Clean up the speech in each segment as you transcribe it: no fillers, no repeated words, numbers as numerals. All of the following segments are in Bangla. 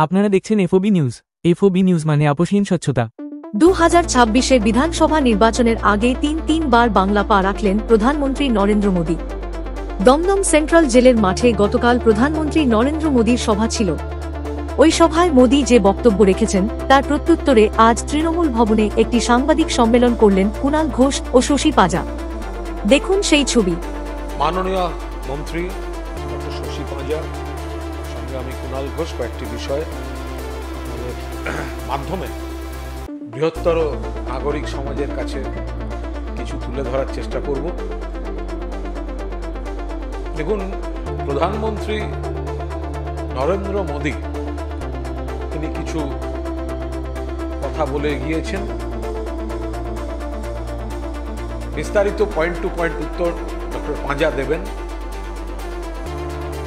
আপনারা দেখছেন এফওবি নিউজ। এফওবি নিউজ মানে আপোষহীন স্বচ্ছতা। 2026-এর বিধানসভা নির্বাচনের আগে তিনবার বাংলা পা রাখলেন প্রধানমন্ত্রী নরেন্দ্র মোদী। দমদম সেন্ট্রাল জেলের মাঠে গতকাল প্রধানমন্ত্রী নরেন্দ্র মোদীর সভা ছিল। ওই সভায় মোদী যে বক্তব্য রেখেছেন তার প্রত্যুত্তরে আজ তৃণমূল ভবনে একটি সাংবাদিক সম্মেলন করলেন কুণাল ঘোষ ও শশী পাঁজা। দেখুন সেই ছবি। মাননীয় মন্ত্রী ডক্টর শশী পাঁজা সঙ্গে আমি কুণাল ঘোষ কয়েকটি বিষয় আপনাদের মাধ্যমে বৃহত্তর নাগরিক সমাজের কাছে কিছু তুলে ধরার চেষ্টা করব। দেখুন, প্রধানমন্ত্রী নরেন্দ্র মোদী তিনি কিছু কথা বলে গিয়েছেন। বিস্তারিত পয়েন্ট টু পয়েন্ট উত্তর ডক্টর পাঁজা দেবেন।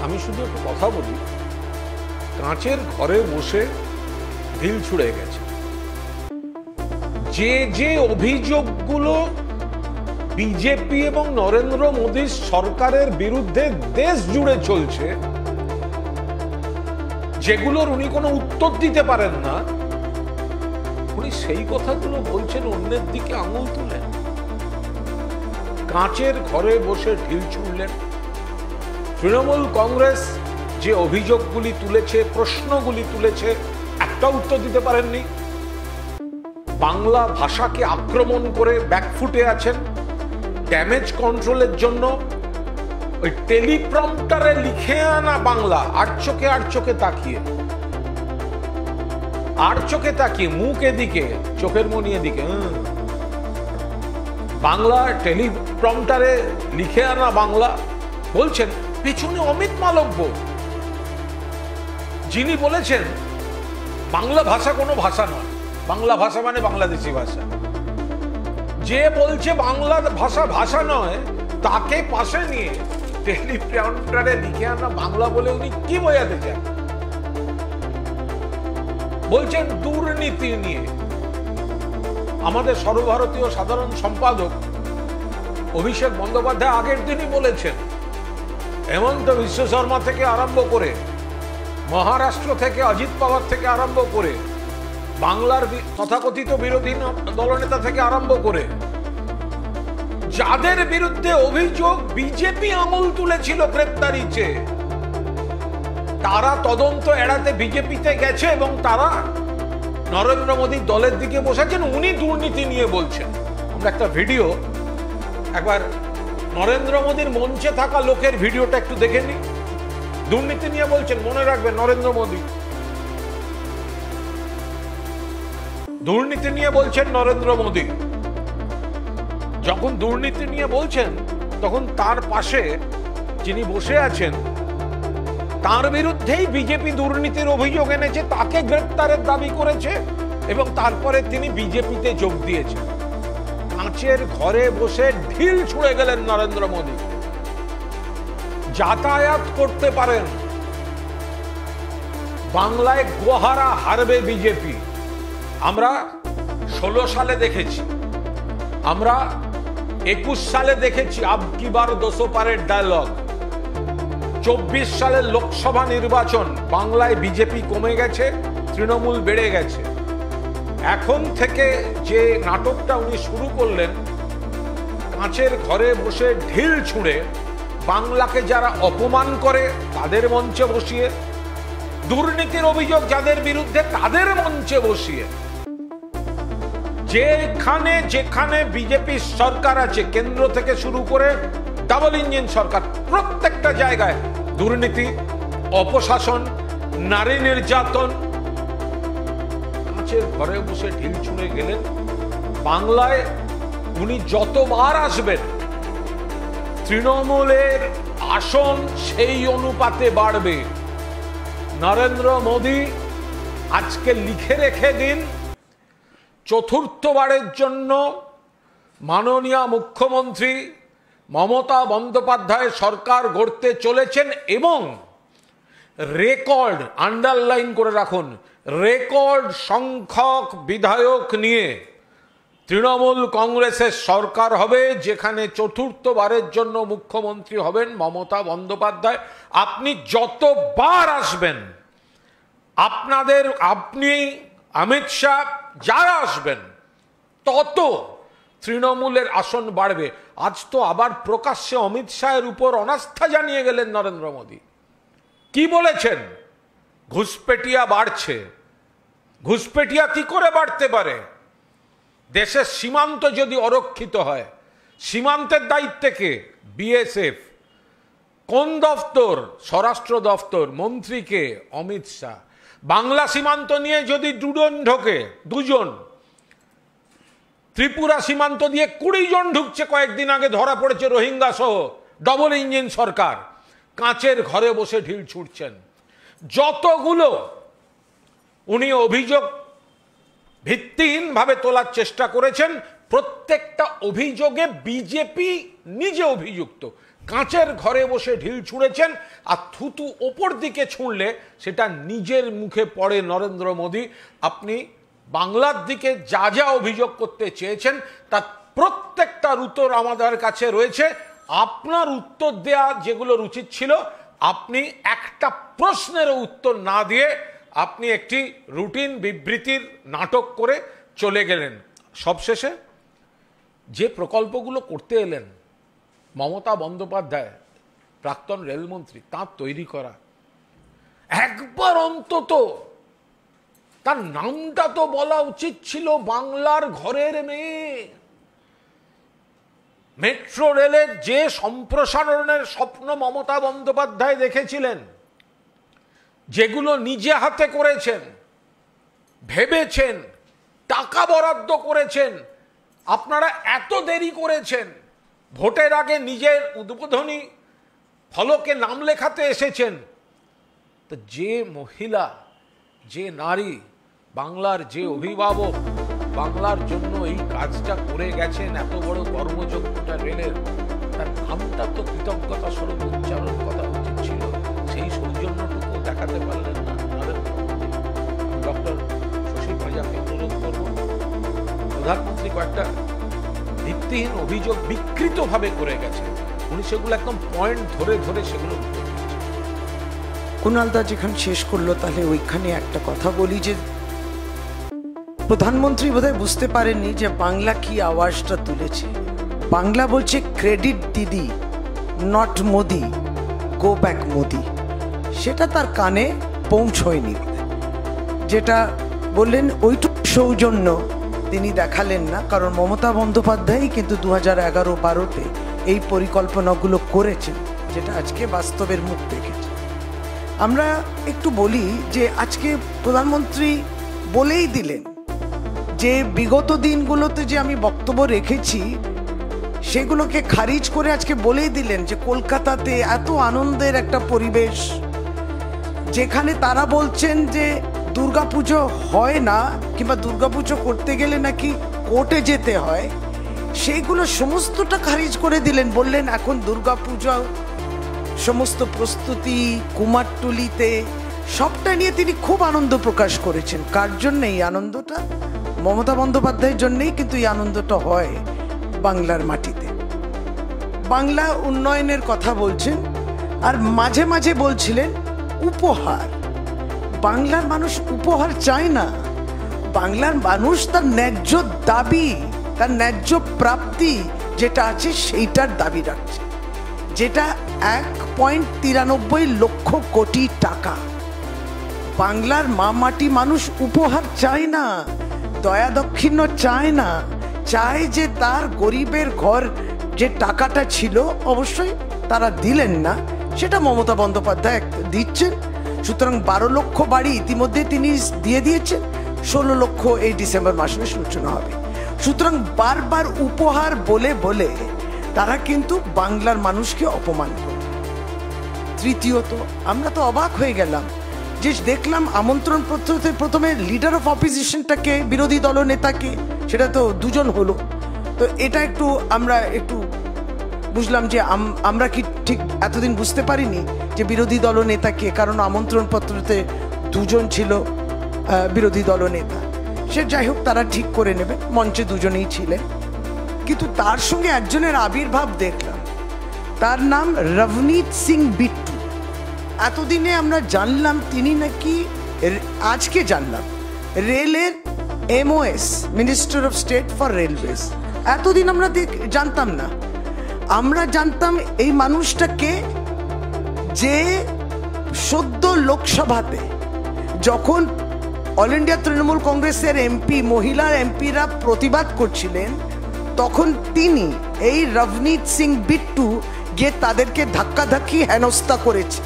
আমি শুধু একটু কথা বলি। কাঁচের ঘরে বসে ঢিল ছুড়ে গেছে। যে অভিযোগগুলো বিজেপি এবং নরেন্দ্র মোদীর সরকারের বিরুদ্ধে দেশ জুড়ে চলছে, যেগুলোর উনি কোনো উত্তর দিতে পারেন না, উনি সেই কথাগুলো বলছেন, অন্যের দিকে আঙুল তুলেন। কাঁচের ঘরে বসে ঢিল ছুড়লেন। তৃণমূল কংগ্রেস যে অভিযোগগুলি তুলেছে, প্রশ্নগুলি তুলেছে, একটা উত্তর দিতে পারেননি। বাংলা ভাষাকে আক্রমণ করে ব্যাকফুটে আছেন। ড্যামেজ কন্ট্রোলের জন্য ওই টেলিপ্রম্পটারে লিখে আনা বাংলা আর চোখে তাকিয়ে মুখ এদিকে, চোখের মনি এদিকে, বাংলা টেলিপ্রম্পটারে লিখে আনা বাংলা বলছেন। পেছনে অমিত মালব্য, যিনি বলেছেন বাংলা ভাষা কোনো ভাষা নয়, বাংলা ভাষা মানে বাংলাদেশি ভাষা। যে বলছে বাংলা ভাষা ভাষা নয়, তাকে পাশে নিয়ে টেলিপ্রম্পটারে লিখে আনা বাংলা বলে উনি কি বোঝাতে চান? বলছেন দুর্নীতি নিয়ে। আমাদের সর্বভারতীয় সাধারণ সম্পাদক অভিষেক বন্দ্যোপাধ্যায় আগের দিনই বলেছেন, হেমন্ত বিশ্ব শর্মা থেকে আরম্ভ করে, মহারাষ্ট্র থেকে অজিত পাওয়ার থেকে আরম্ভ করে, বাংলার তথাকথিত বিরোধী দলনেতা থেকে আরম্ভ করে, যাদের বিরুদ্ধে অভিযোগ বিজেপি আঙুল তুলেছিল গ্রেপ্তারি চেয়ে, তারা তদন্ত এড়াতে বিজেপিতে গেছে এবং তারা নরেন্দ্র মোদীর দলের দিকে বসেছেন। উনি দুর্নীতি নিয়ে বলছেন। আমরা একটা ভিডিও, একবার নরেন্দ্র মোদীর মঞ্চে থাকা লোকের ভিডিওটা একটু দেখে নিই। দুর্নীতি নিয়ে বলছেন, মনে রাখবেন নরেন্দ্র মোদী দুর্নীতি নিয়ে বলছেন। নরেন্দ্র মোদী যখন দুর্নীতি নিয়ে বলছেন, তখন তার পাশে যিনি বসে আছেন তার বিরুদ্ধেই বিজেপি দুর্নীতির অভিযোগ এনেছে, তাকে গ্রেপ্তারের দাবি করেছে এবং তারপরে তিনি বিজেপিতে যোগ দিয়েছেন। কাঁচের ঘরে বসে ঢিল ছুড়ে গেলেন নরেন্দ্র মোদী। যাতায়াত করতে পারেন। বাংলায় গোহারা হারবে বিজেপি। আমরা 16 সালে দেখেছি, আমরা 21 সালে দেখেছি আব কি বার 200 পারের ডায়লগ। 24 সালের লোকসভা নির্বাচন, বাংলায় বিজেপি কমে গেছে, তৃণমূল বেড়ে গেছে। এখন থেকে যে নাটকটা উনি শুরু করলেন, কাঁচের ঘরে বসে ঢিল ছুঁড়ে বাংলাকে যারা অপমান করে তাদের মঞ্চে বসিয়ে, দুর্নীতির অভিযোগ যাদের বিরুদ্ধে তাদের মঞ্চে বসিয়ে, যেখানে বিজেপির সরকার আছে, কেন্দ্র থেকে শুরু করে ডাবল ইঞ্জিন সরকার, প্রত্যেকটা জায়গায় দুর্নীতি, অপশাসন, নারী নির্যাতন। কাঁচের ঘরে বসে ঢিল ছুঁড়ে গেলেন। বাংলায় উনি যতবার আসবেন, তৃণমূলের আসন সেই অনুপাতে বাড়বে। নরেন্দ্র মোদী আজকে লিখে রেখে দিন, চতুর্থবারের জন্য মাননীয় মুখ্যমন্ত্রী মমতা বন্দ্যোপাধ্যায় সরকার গড়তে চলেছেন এবং রেকর্ড, আন্ডারলাইন করে রাখুন, রেকর্ড সংখ্যক বিধায়ক নিয়ে তৃণমূল কংগ্রেসের সরকার হবে, যেখানে চতুর্থবারের জন্য মুখ্যমন্ত্রী হবেন মমতা বন্দ্যোপাধ্যায়। আপনি যতবার আসবেন আপনি অমিত শাহ যারা আসবেন তত তৃণমূলের আসন বাড়বে। আজ তো আবার প্রকাশ্যে অমিত শাহের উপর অনাস্থা জানিয়ে গেলেন নরেন্দ্র মোদী। কি বলেছেন? ঘুষপেটিয়া বাড়ছে। ঘুষপেটিয়া কি করে বাড়তে পারে? দেশের সীমান্ত যদি অরক্ষিত হয়, সীমান্তের দায়িত্বে কে? বিএসএফ। কোন দফতর? স্বরাষ্ট্র দফতর। মন্ত্রীকে? অমিত শাহ। বাংলা সীমান্ত নিয়ে যদি দুজন ত্রিপুরা সীমান্ত দিয়ে 20 জন ঢুকছে, কয়েকদিন আগে ধরা পড়েছে রোহিঙ্গা সহ, ডবল ইঞ্জিন সরকার কাঁচের ঘরে বসে ঢিল ছুটছেন। যতগুলো উনি অভিযোগ ভিত্তিহীনভাবে তোলার চেষ্টা করেছেন, প্রত্যেকটা অভিযোগে বিজেপি নিজে অভিযুক্ত। কাঁচের ঘরে বসে ঢিল ছুঁড়েছেন, আর থুতু ওপর দিকে ছুঁড়লে সেটা নিজের মুখে পড়ে নরেন্দ্র মোদী। আপনি বাংলার দিকে যা যা অভিযোগ করতে চেয়েছেন তার প্রত্যেকটার উত্তর আমাদের কাছে রয়েছে। আপনার উত্তর দেয়া যেগুলোর উচিত ছিল, আপনি একটা প্রশ্নেরও উত্তর না দিয়ে আপনি একটি রুটিন বিবৃতির নাটক করে চলে গেলেন। সবশেষে যে প্রকল্পগুলো করতে এলেন মমতা বন্দ্যোপাধ্যায়, প্রাক্তন রেলমন্ত্রী, তার তৈরি করা, একবার অন্তত তার নামটা তো বলা উচিত ছিল বাংলার ঘরের মেয়ে। মেট্রো রেলের যে সম্প্রসারণের স্বপ্ন মমতা বন্দ্যোপাধ্যায় দেখেছিলেন, যেগুলো নিজে হাতে করেছেন, ভেবেছেন, টাকা বরাদ্দ করেছেন, আপনারা এত দেরি করেছেন। ভোটের আগে নিজের উদ্বোধনী ফলকে নাম লেখাতে এসেছেন। তো যে মহিলা, যে নারী, বাংলার যে অভিভাবক বাংলার জন্য এই কাজটা করে গেছেন, এত বড় কর্মযোগ্যটা রেলের, তার নামটা তো কৃতজ্ঞতা স্বরূপ উচ্চারণ করা উচিত ছিল। সেই সৌজন্যটুকু দেখাতে পারলেন না নরেন্দ্র মোদী। ডক্টর শশী পাঁজাকে অনুরোধ করব, প্রধানমন্ত্রী কয়েকটা ভিত্তিহীন অভিযোগ বিকৃতভাবে করে গেছে, উনি সেগুলো একদম পয়েন্ট ধরে ধরে সেগুলো উত্তর দিয়েছেন। কুণালদা যেখানে শেষ করলো, তাহলে ওইখানে একটা কথা বলি যে প্রধানমন্ত্রী বোধহয় বুঝতে পারেননি যে বাংলা কি আওয়াজটা তুলেছে। বাংলা বলছে ক্রেডিট দিদি, not Modi, go back Modi. সেটা তার কানে পৌঁছয়নি। যেটা বললেন ওইটুকু সৌজন্য তিনি দেখালেন না, কারণ মমতা বন্দ্যোপাধ্যায় কিন্তু 2011-12-তে এই পরিকল্পনাগুলো করেছেন, যেটা আজকে বাস্তবের মুখ দেখেছে। আমরা একটু বলি যে আজকে প্রধানমন্ত্রী বলেই দিলেন যে বিগত দিনগুলোতে যে আমি বক্তব্য রেখেছি সেগুলোকে খারিজ করে আজকে বলেই দিলেন যে কলকাতাতে এত আনন্দের একটা পরিবেশ, যেখানে তারা বলছেন যে দুর্গাপুজো হয় না, কিংবা দুর্গাপুজো করতে গেলে নাকি কোর্টে যেতে হয়, সেইগুলো সমস্তটা খারিজ করে দিলেন। বললেন এখন দুর্গাপুজো সমস্ত প্রস্তুতি কুমারটুলিতে, সবটা নিয়ে তিনি খুব আনন্দ প্রকাশ করেছেন। কার জন্য এই আনন্দটা? মমতা বন্দ্যোপাধ্যায়ের জন্যই কিন্তু এই আনন্দটা হয় বাংলার মাটিতে। বাংলা উন্নয়নের কথা বলছেন, আর মাঝে মাঝে বলছিলেন উপহার। বাংলার মানুষ উপহার চায় না, বাংলার মানুষ তার ন্যায্য দাবি, তার ন্যায্য প্রাপ্তি যেটা আছে সেইটার দাবি রাখছে, যেটা 1.93 লক্ষ কোটি টাকা। বাংলার মা মাটি মানুষ উপহার চায় না, দয়া দক্ষিণ্য চায় না, চায় যে তার গরিবের ঘর যে টাকাটা ছিল, অবশ্যই তারা দিলেন না, সেটা মমতা বন্দ্যোপাধ্যায় দিচ্ছেন। সুতরাং 12 লক্ষ বাড়ি ইতিমধ্যে তিনি দিয়ে দিয়েছেন, 16 লক্ষ এই ডিসেম্বর মাসে সূচনা হবে। সুতরাং বারবার উপহার বলে বলে তারা কিন্তু বাংলার মানুষকে অপমান করে। তৃতীয়ত, আমরা তো অবাক হয়ে গেলাম যে দেখলাম আমন্ত্রণ পত্রতে প্রথমে লিডার অফ অপোজিশনটাকে, বিরোধী দলনেতাকে, সেটা তো 2 জন হলো। তো এটা একটু আমরা একটু বুঝলাম যে আমরা কি ঠিক এতদিন বুঝতে পারিনি যে বিরোধী দলনেতাকে, কারণ আমন্ত্রণ পত্রতে 2 জন ছিল বিরোধী দলনেতা। সে যাই হোক, তারা ঠিক করে নেবে, মঞ্চে 2 জনেই ছিলেন। কিন্তু তার সঙ্গে একজনের আবির্ভাব দেখলাম, তার নাম রভনীত সিং বিট্টু। এতদিনে আমরা জানলাম তিনি নাকি আজকে জানলাম রেলের MOS, minister of state for railways. এতদিন আমরা জানতাম না। আমরা জানতাম এই মানুষটাকে, যে সদ্য লোকসভাতে যখন অল ইন্ডিয়া তৃণমূল কংগ্রেসের মহিলা এমপিরা প্রতিবাদ করছিলেন, তখন তিনি এই রবনীত সিং বিট্টু গিয়ে তাদেরকে ধাক্কাধাক্কি হেনস্থা করেছে।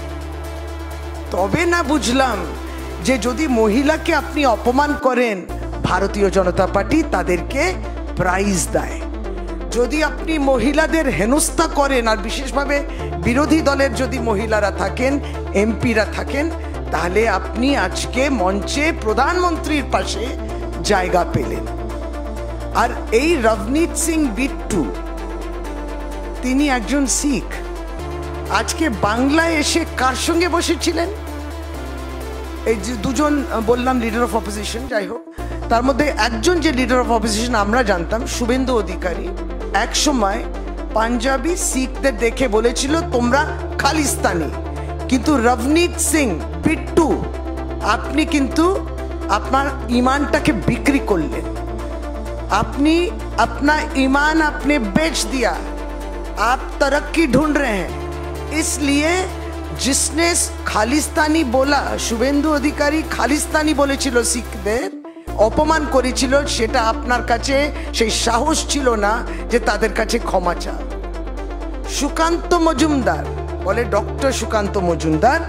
তবে না বুঝলাম যে যদি মহিলাকে আপনি অপমান করেন, ভারতীয় জনতা পার্টি তাদেরকে প্রাইজ দেয়। যদি আপনি মহিলাদের হেনস্থা করেন, আর বিশেষভাবে বিরোধী দলের যদি মহিলারা থাকেন, এমপিরা থাকেন, তাহলে আপনি আজকে মঞ্চে প্রধানমন্ত্রীর পাশে জায়গা পেলেন। আর এই রবনীত সিং বিট্টু তিনি একজন শিখ। আজকে বাংলায় এসে কার সঙ্গে বসেছিলেন? এই যে দুজন বললাম লিডার অফ অপোজিশন, যাই হোক, তার মধ্যে একজন যে লিডার অফ অপোজিশন আমরা জানতাম, শুভেন্দু অধিকারী, এক সময় পাঞ্জাবি শিখদের দেখে বলেছিল তোমরা খালিস্তানি। কিন্তু রবনীত সিং বিট্টু, আপনি কিন্তু আপনার ईमानটাকে বিক্রি করলেন। আপনি अपना ईमान आपने बेच दिया। आप तरक्की ढूंढ रहे हैं, इसलिए जिसने খালিস্তানি বলা, শুভেন্দু অধিকারী খালিস্তানি বলেছিল, শিখদের অপমান করেছিল, সেটা আপনার কাছে সেই সাহস ছিল না যে তাদের কাছে ক্ষমা চা। সুকান্ত মজুমদার বলে, ডক্টর সুকান্ত মজুমদার,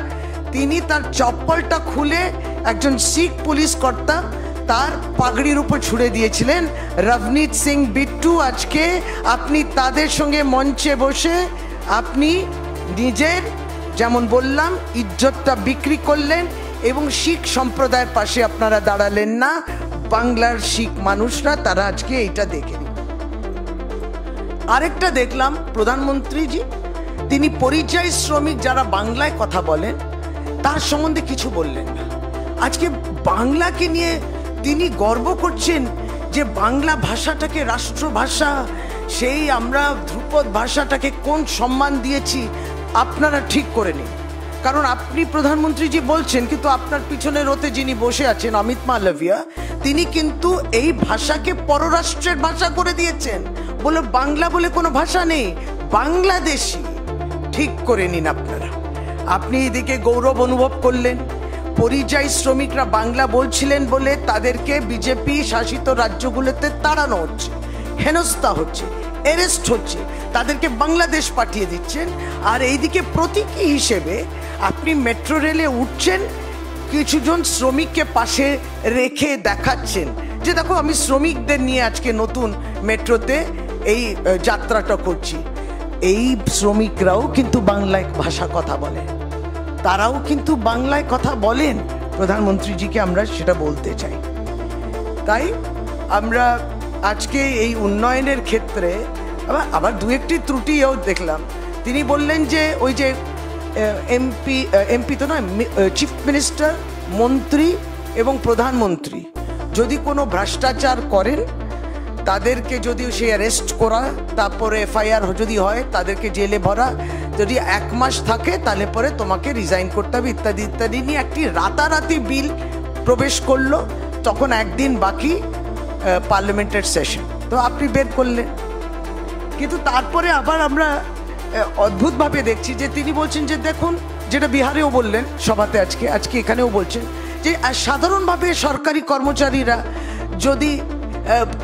তিনি তার চপ্পলটা খুলে একজন শিখ পুলিশ কর্তা তার পাগড়ির উপর ছুড়ে দিয়েছিলেন। রবনীত সিং বিট্টু, আজকে আপনি তাদের সঙ্গে মঞ্চে বসে আপনি নিজের, যেমন বললাম, ইজ্জতটা বিক্রি করলেন এবং শিখ সম্প্রদায়ের পাশে আপনারা দাঁড়ালেন না। বাংলার শিখ মানুষরা তারা আজকে এইটা দেখে নিন। আরেকটা দেখলাম প্রধানমন্ত্রীজি, তিনি পরিযায়ী শ্রমিক যারা বাংলায় কথা বলেন তার সম্বন্ধে কিছু বললেন না। আজকে বাংলাকে নিয়ে তিনি গর্ব করছেন যে বাংলা ভাষাটাকে রাষ্ট্রভাষা, সেই আমরা ধ্রুপদ ভাষাটাকে কোন সম্মান দিয়েছি। আপনারা ঠিক করে নিন, কারণ আপনি প্রধানমন্ত্রীজি বলছেন, কিন্তু আপনার পিছনে রোতে যিনি বসে আছেন অমিত মালভিয়া, তিনি কিন্তু এই ভাষাকে পররাষ্ট্রের ভাষা করে দিয়েছেন। বলে বাংলা বলে কোনো ভাষা নেই, বাংলাদেশি। ঠিক করে নিন আপনারা। আপনি এদিকে গৌরব অনুভব করলেন, পরিযায়ী শ্রমিকরা বাংলা বলছিলেন বলে তাদেরকে বিজেপি শাসিত রাজ্যগুলোতে তাড়ানো হচ্ছে, হেনস্থা হচ্ছে, অ্যারেস্ট হচ্ছে, তাদেরকে বাংলাদেশ পাঠিয়ে দিচ্ছেন। আর এইদিকে প্রতীকী হিসেবে আপনি মেট্রো রেলে উঠছেন, কিছুজন শ্রমিককে পাশে রেখে দেখাচ্ছেন যে দেখো আমি শ্রমিকদের নিয়ে আজকে নতুন মেট্রোতে এই যাত্রাটা করছি। এই শ্রমিকরাও কিন্তু বাংলায় ভাষা কথা বলে, তারাও কিন্তু বাংলায় কথা বলেন। প্রধানমন্ত্রীজিকে আমরা সেটা বলতে চাই। তাই আমরা আজকে এই উন্নয়নের ক্ষেত্রে আবার দু একটি ত্রুটিও দেখলাম। তিনি বললেন যে ওই যে এমপি তো নয়, চিফ মিনিস্টার, মন্ত্রী এবং প্রধানমন্ত্রী যদি কোনো ভ্রষ্টাচার করেন, তাদেরকে যদি সে অ্যারেস্ট করা, তারপরে FIR যদি হয় তাদেরকে জেলে ভরা, যদি 1 মাস থাকে তাহলে পরে তোমাকে রিজাইন করতে হবে, ইত্যাদি ইত্যাদি নিয়ে একটি রাতারাতি বিল প্রবেশ করলো। তখন একদিন বাকি পার্লামেন্টের সেশন, তো আপনি বের করলেন। কিন্তু তারপরে আবার আমরা অদ্ভুতভাবে দেখছি যে তিনি বলছেন যে দেখুন, যেটা বিহারেও বললেন সভাতে, আজকে এখানেও বলছেন যে সাধারণভাবে সরকারি কর্মচারীরা যদি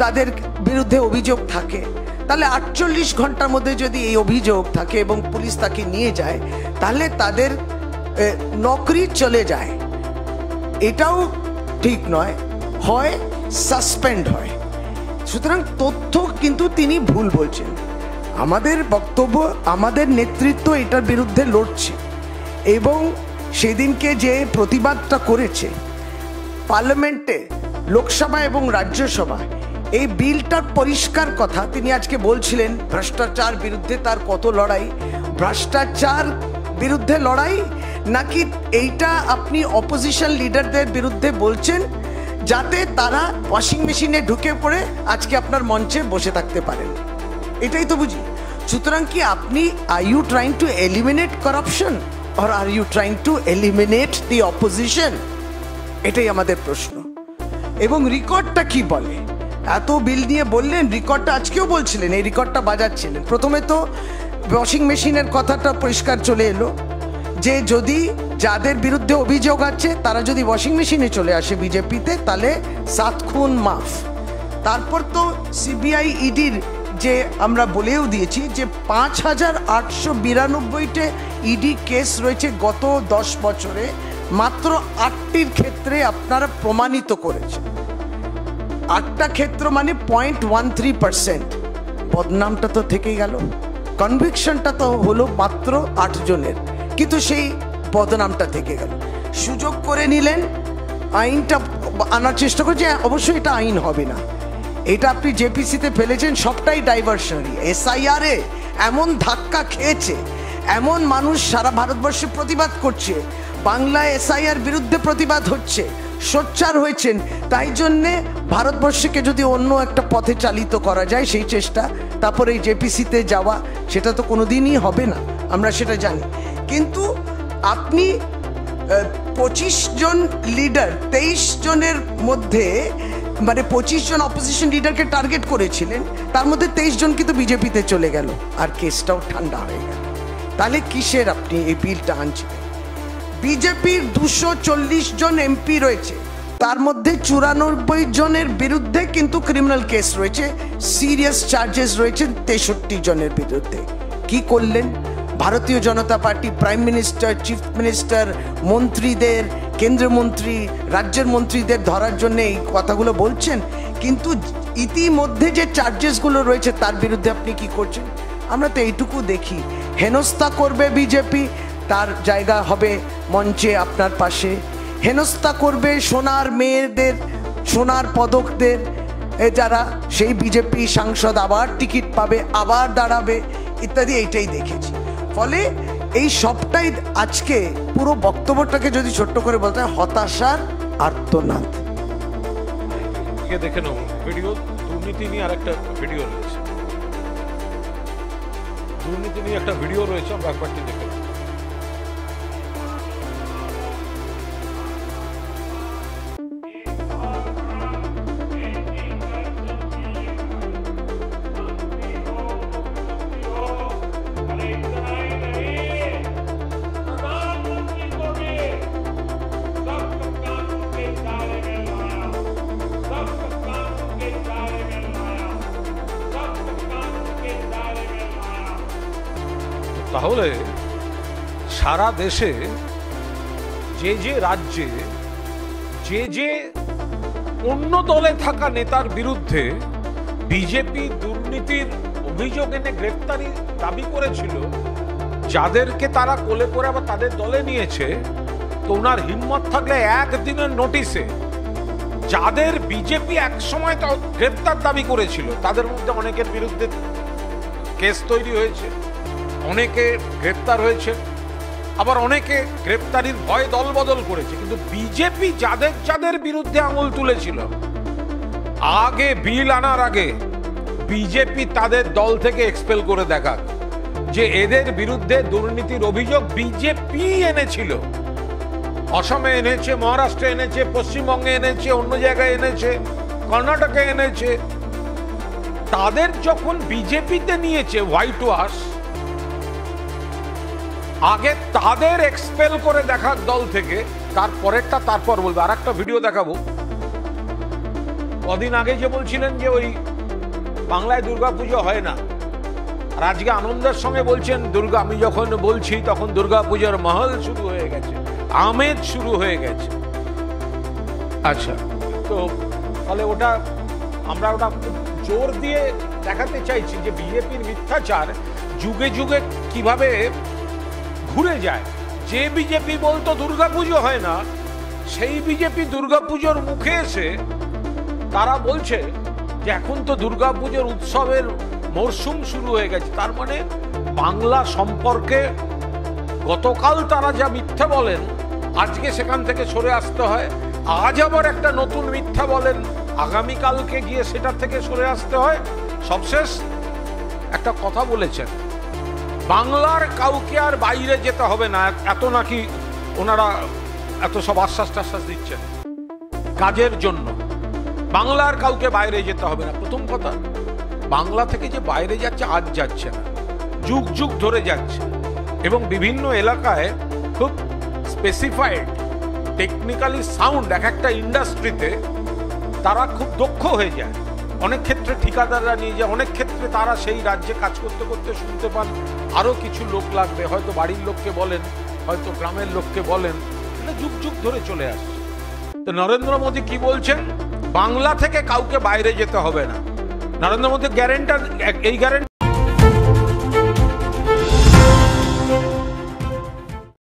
তাদের বিরুদ্ধে অভিযোগ থাকে, তাহলে 48 ঘন্টার মধ্যে যদি এই অভিযোগ থাকে এবং পুলিশ তাকে নিয়ে যায়, তাহলে তাদের নকরি চলে যায়। এটাও ঠিক নয়, হয় সাসপেন্ড হয়। সুতরাং তথ্য কিন্তু তিনি ভুল বলছেন। আমাদের বক্তব্য, আমাদের নেতৃত্ব এটার বিরুদ্ধে লড়ছে এবং সেদিনকে যে প্রতিবাদটা করেছে পার্লামেন্টে, লোকসভা এবং রাজ্যসভা, এই বিলটার পরিষ্কার কথা তিনি আজকে বলছিলেন। ভ্রষ্টাচার বিরুদ্ধে তার কত লড়াই, ভ্রষ্টাচার বিরুদ্ধে লড়াই, নাকি এইটা আপনি অপোজিশন লিডারদের বিরুদ্ধে বলছেন যাতে তারা ওয়াশিং মেশিনে ঢুকে পড়ে আজকে আপনার মঞ্চে বসে থাকতে পারেন? এটাই তো বুঝি। সুতরাং কি আপনি, are you trying to eliminate corruption or are you trying to eliminate the opposition? এটাই আমাদের প্রশ্ন। এবং রেকর্ডটা কি বলে? এত বিল নিয়ে বললেন, রেকর্ডটা আজকেও বলছিলেন, এই রেকর্ডটা বাজাচ্ছিলেন। প্রথমে তো ওয়াশিং মেশিনের কথাটা পরিষ্কার চলে এলো যে যদি যাদের বিরুদ্ধে অভিযোগ আছে তারা যদি ওয়াশিং মেশিনে চলে আসে বিজেপিতে, তাহলে 7 খুন মাফ। তারপর তো সিবিআই ইডির যে আমরা বলেও দিয়েছি যে 5892টে ইডি কেস রয়েছে গত 10 বছরে, মাত্র 8টির ক্ষেত্রে আপনারা প্রমাণিত করেছে। 8টা ক্ষেত্র মানে 0.13%। বদনামটা তো থেকেই গেল, কনভিকশনটা তো হলো মাত্র 8 জনের, কিন্তু সেই বদনামটা থেকে গেল। সুযোগ করে নিলেন, আইনটা আনার চেষ্টা করছে, অবশ্যই এটা আইন হবে না। এটা আপনি জেপিসিতে ফেলেছেন, সবটাই ডাইভার্সনারি। এসআইআরে এমন ধাক্কা খেয়েছে, এমন মানুষ সারা ভারতবর্ষে প্রতিবাদ করছে, বাংলায় এসআইআর বিরুদ্ধে প্রতিবাদ হচ্ছে, সোচ্চার হয়েছেন। তাই জন্যে ভারতবর্ষকে যদি অন্য একটা পথে চালিত করা যায় সেই চেষ্টা, তারপরে এই জেপিসিতে যাওয়া, সেটা তো কোনোদিনই হবে না, আমরা সেটা জানি। কিন্তু আপনি 25 জন লিডার, 23 জনের মধ্যে মানে 25 জন অপোজিশন লিডারকে টার্গেট করেছিলেন, তার মধ্যে 23 জন কিন্তু বিজেপিতে চলে গেল, আর কেসটাও ঠান্ডা হয়ে গেল। তাহলে কিসের আপনি এই বিলটা আনছেন? বিজেপির 240 জন এমপি রয়েছে, তার মধ্যে 94 জনের বিরুদ্ধে কিন্তু ক্রিমিনাল কেস রয়েছে, সিরিয়াস চার্জেস রয়েছে 63 জনের বিরুদ্ধে। কি করলেন? Bharatiya Janata Party prime minister, chief minister, মন্ত্রীদের, কেন্দ্রীয় মন্ত্রী, রাজ্যের মন্ত্রীদের ধরার জন্য এই কথাগুলো বলছেন, কিন্তু ইতিমধ্যে যে চার্জেসগুলো রয়েছে তার বিরুদ্ধে আপনি কি করছেন? আমরা তো এইটুকু দেখি, হেনস্থা করবে বিজেপি, তার জায়গা হবে মঞ্চে আপনার পাশে। হেনস্থা করবে সোনার মেয়েদের, সোনার পদকদের, যারা সেই বিজেপি সাংসদ আবার টিকিট পাবে, আবার দাঁড়াবে ইত্যাদি, এইটাই দেখেছি। ফলে এই সবটাই আজকে পুরো বক্তব্যটাকে যদি ছোট্ট করে বলতে হয়, হতাশার আর্তনাদ। দেখে নেব ভিডিও, দুর্নীতি নিয়ে আর একটা ভিডিও রয়েছে, দুর্নীতি নিয়ে একটা ভিডিও রয়েছে, আমরা একবারটি দেখে নেব। তাহলে সারা দেশে যে যে রাজ্যে যে যে অন্য দলে থাকা নেতার বিরুদ্ধে বিজেপি দুর্নীতির অভিযোগ এনে গ্রেফতারি দাবি করেছিল, যাদেরকে তারা কোলে করে আবার তাদের দলে নিয়েছে, তো ওনার হিম্মত থাকলে একদিনের নোটিশে যাদের বিজেপি একসময় গ্রেফতার দাবি করেছিল তাদের মধ্যে অনেকের বিরুদ্ধে কেস তৈরি হয়েছে, অনেকে গ্রেপ্তার হয়েছে, আবার অনেকে গ্রেপ্তারির ভয়ে দলবদল করেছে। কিন্তু বিজেপি যাদের যাদের বিরুদ্ধে আঙুল তুলেছিল, আগে বিল আনার আগে বিজেপি তাদের দল থেকে এক্সপেল করে দেখাক যে এদের বিরুদ্ধে দুর্নীতির অভিযোগ বিজেপি এনেছিল। অসমে এনেছে, মহারাষ্ট্রে এনেছে, পশ্চিমবঙ্গে এনেছে, অন্য জায়গায় এনেছে, কর্ণাটকে এনেছে। তাদের যখন বিজেপিতে নিয়েছে হোয়াইট ওয়াশ, আগে তাদের এক্সপেল করে দেখাক দল থেকে, তারপরেরটা তারপর বলবে। আর একটা ভিডিও দেখাবো। কদিন আগে যে বলছিলেন যে ওই বাংলায় দুর্গাপুজো হয় না, আর আজকে আনন্দের সঙ্গে বলছেন দুর্গা, আমি যখন বলছি তখন দুর্গাপুজোর মহল শুরু হয়ে গেছে, আমেজ শুরু হয়ে গেছে। আচ্ছা, তো ফলে ওটা আমরা ওটা জোর দিয়ে দেখাতে চাইছি যে বিজেপির মিথ্যাচার যুগে যুগে কিভাবে ঘুরে যায়। যে বিজেপি বলতো দুর্গাপুজো হয় না, সেই বিজেপি দুর্গাপুজোর মুখে এসে তারা বলছে যে এখন তো দুর্গাপুজোর উৎসবের মরশুম শুরু হয়ে গেছে। তার মানে বাংলা সম্পর্কে গতকাল তারা যা মিথ্যা বলেন, আজকে সেখান থেকে সরে আসতে হয়। আজ আবার একটা নতুন মিথ্যা বলেন, আগামীকালকে গিয়ে সেটার থেকে সরে আসতে হয়। সবশেষ একটা কথা বলেছেন, বাংলার কাউকে আর বাইরে যেতে হবে না, এত নাকি ওনারা এত সব আশ্বাস টাশ্বাস দিচ্ছেন। কাজের জন্য বাংলার কাউকে বাইরে যেতে হবে না। প্রথম কথা, বাংলা থেকে যে বাইরে যাচ্ছে আজ যাচ্ছে না, যুগ যুগ ধরে যাচ্ছে, এবং বিভিন্ন এলাকায় খুব স্পেসিফাইড টেকনিক্যালি সাউন্ড এক একটা ইন্ডাস্ট্রিতে তারা খুব দক্ষ হয়ে যায়। অনেক ক্ষেত্রে ঠিকাদাররা নিয়ে যায়, অনেক ক্ষেত্রে তারা সেই রাজ্যে কাজ করতে করতে শুনতে পান আরও কিছু লোক লাগবে, হয়তো বাড়ির লোককে বলেন, হয়তো গ্রামের লোককে বলেন, এটা যুগ যুগ ধরে চলে আসছে। তো নরেন্দ্র মোদী কি বলছেন? বাংলা থেকে কাউকে বাইরে যেতে হবে না। নরেন্দ্র মোদী এই গ্যারেন্টি